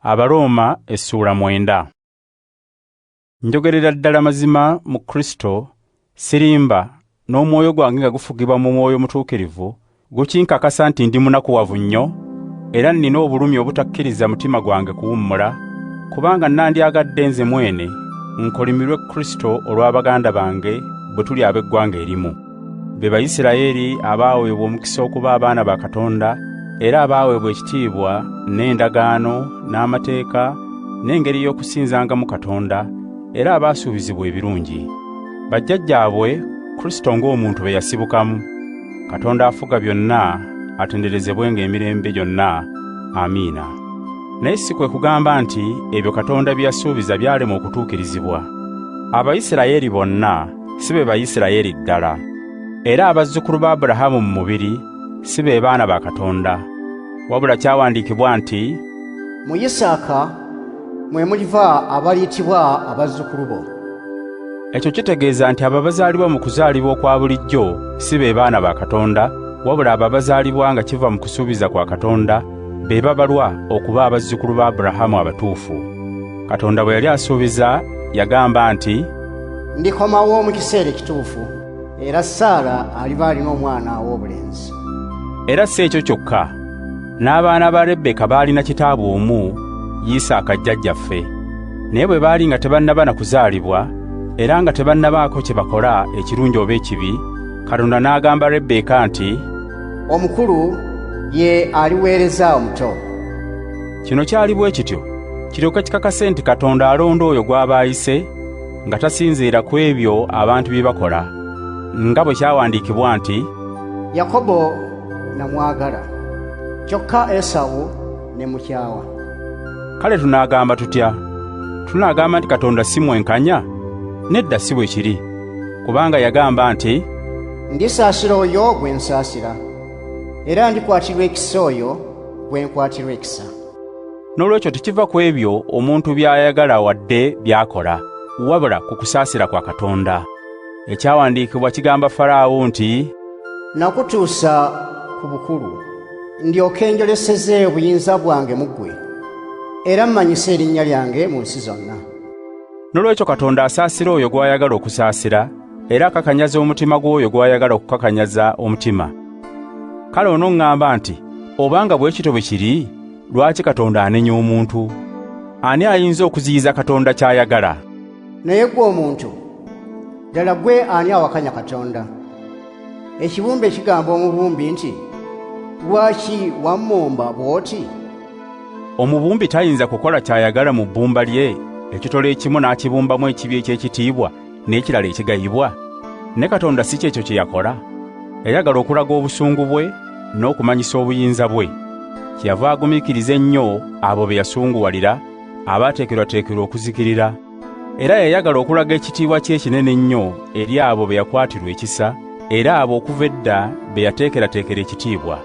Abaruumi Essuula 9. Njogerera ddala mazima mu Kristo, sirimba n'omwoyo gwange nga gufugibwa mu mwoyo mutuukirivu, gukinkakasa nti ndi munakuwavu nnyo, era nnina obulumi obutakkiriza mutima gwange kuwummula, kubanga nandyagadde nze mwene nkolimirwe Kristo olw'abaganda bange bwe tuli ab'eggwanga erimu. Be Bayisirayiri abaaweebwa omukisa okuba abaana ba Katonda, era abaaweebwa ekitiibwa n'endagaano n'amateeka n'engeri y'okusinzangamu Katonda, era abaasuubizibwa ebirungi. Bajjajjaabwe Kristo ng'omuntu be yasibukamu. Katonda afuga byonna atenderezebwenga emirembe gyonna. Amiina. Naye si kwe kugamba nti ebyo Katonda bye yasuubiza byalema okutuukirizibwa. Abayisirayiri bonna si be Bayisirayiri ddala, era abazzukulu ba Aburahaamu mu mubiri si be baana ba Katonda. Wabula kyawandiikibwa nti, mu Isaaka mwe muliva abaliyitibwa abazzukulu bo. Ekyo kitegeeza nti abo abazaalibwa mu kuzaalibwa okwa bulijjo si be baana ba Katonda, wabula abo abazaalibwa nga kiva mu kusuubiza kwa Katonda be babalwa okuba abazzukulu ba Aburahaamu abatuufu. Katonda bwe yali asuubiza yagamba nti, ndikomawo mu kiseera ekituufu, era Saala aliba alina omwana ow'obulenzi. Era si ekyo kyokka, n'abaana ba Lebeka baalina kitaabu omu, Isaaka jjajjaffe. Naye bwe baali nga tebannaba na kuzaalibwa, era nga tebannabaako kye bakola ekirungi oba ekibi, Katonda n'agamba Lebeka nti, omukulu ye aliweereza omuto. Kino kyali bwe kityo kiryoke kikakase nti Katonda alonda oyo gw'aba ayise, nga tasinziira ku ebyo abantu bye bakola, nga bwe kyawandiikibwa nti, Yakobo namwagala, kyokka Esawu ne mukyawa. Kale tunaagamba tutya? Tunaagamba nti Katonda si mwenkanya? Nedda si bwe kiri, kubanga yagamba nti, ndisaasira oyo gwe nsaasira, era ndikwatirwa ekisa oyo gwe nkwatirwa ekisa. N'olwekyo tekiva ku ebyo omuntu by'ayagala wadde by'akola, wabula ku kusaasira kwa Katonda. Ekyawandiikibwa kigamba Falaawo nti, nakutuusa ku bukulu, ndyoke njoleseze obuyinza bwange mu ggwe, era mmanyise erinnya lyange mu nsi zonna. N'olwekyo Katonda asaasira oyo gw'ayagala okusaasira, era akakanyaza omutima gw'oyo gw'ayagala okukakanyaza omutima. Kale onoŋŋamba nti, obanga bwe kityo bwe kiri, lwaki Katonda anenya omuntu? Ani ayinza okuziyiza Katonda ky'ayagala? Naye gwe omuntu, ddala gwe ani awakanya Katonda? Ekibumbe kigamba omubumbi nti, lwaki wammumba bw'oti? Omubumbi tayinza kukola ky'ayagala mu bbumba lye, ekitole ekimu n'akibumbamu ekibi eky'ekitiibwa n'ekirala ekigayibwa? Ne Katonda si kyekyo kye yakola? Yayagala okulaga obusungu bwe n'okumanyisa obuyinza bwe. Kyeyava agumiikiriza ennyo abo be yasunguwalira, abaateekerwateekerwa okuzikirira. Era yayagala okulaga ekitiibwa kye ekinene ennyo eri abo be yakwatirwa ekisa, era abo okuva edda be yateekerateekera ekitiibwa.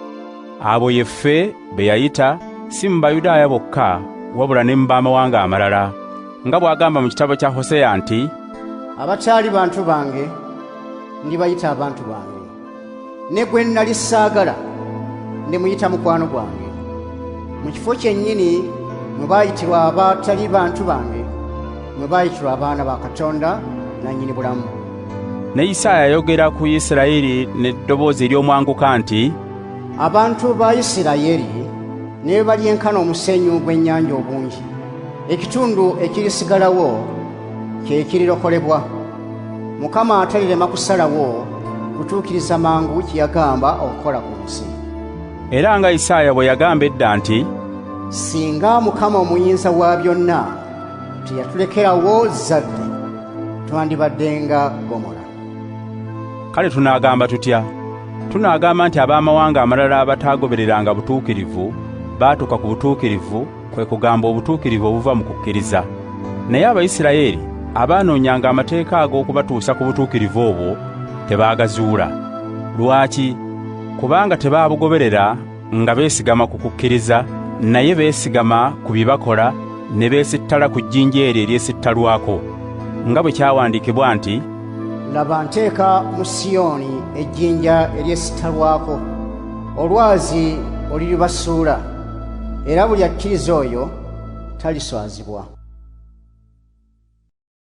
Abo yeffe be yayita, si mu Bayudaaya bokka, wabula ne mu baamawanga amalala. Nga bw'agamba mu kitabo kya Hoseya nti, abataali bantu bange ndibayita abantu bange, ne gwe nnali saagala ndimuyita mukwano gwange. Mu kifo kyennyini mwe baayitirwa abatali bantu bange, mwe baayitirwa abaana ba Katonda nannyini bulamu. Ne Isaaya ayogera ku Isirayiri n'eddoboozi ery'omwanguka nti, abantu ba Isirayiri ne balyenkana omusenyu gw'ennyanja obungi, ekitundu ekirisigalawo kye kirirokolebwa. Mukama atalirema kusalawo kutuukiriza mangu kye yagamba okukola ku nsi. Era nga Isaaya bwe yagamba edda nti, singa Mukama omuyinza wa byonna teyatulekerawo zadde, twandibaddenga Gomora. Kale tunaagamba tutya? Tunaagamba nti abaamawanga amalala abataagobereranga butuukirivu baatuuka ku butuukirivu, kwe kugamba obutuukirivu obuva mu kukkiriza. Naye Abayisirayiri abaanoonyanga amateeka ag'okubatuusa ku butuukirivu obwo tebaagazuula. Lwaki? Kubanga tebaabugoberera nga beesigama ku kukkiriza, naye beesigama ku bye bakola ne beesittala ku jjinja eryo eryesittalwako. Nga bwe kyawandiikibwa nti, laba nteeka mu Siyoni ejjinja eryesittalwako, olwazi oliribasuula, era buli akkiriza oyo taliswazibwa.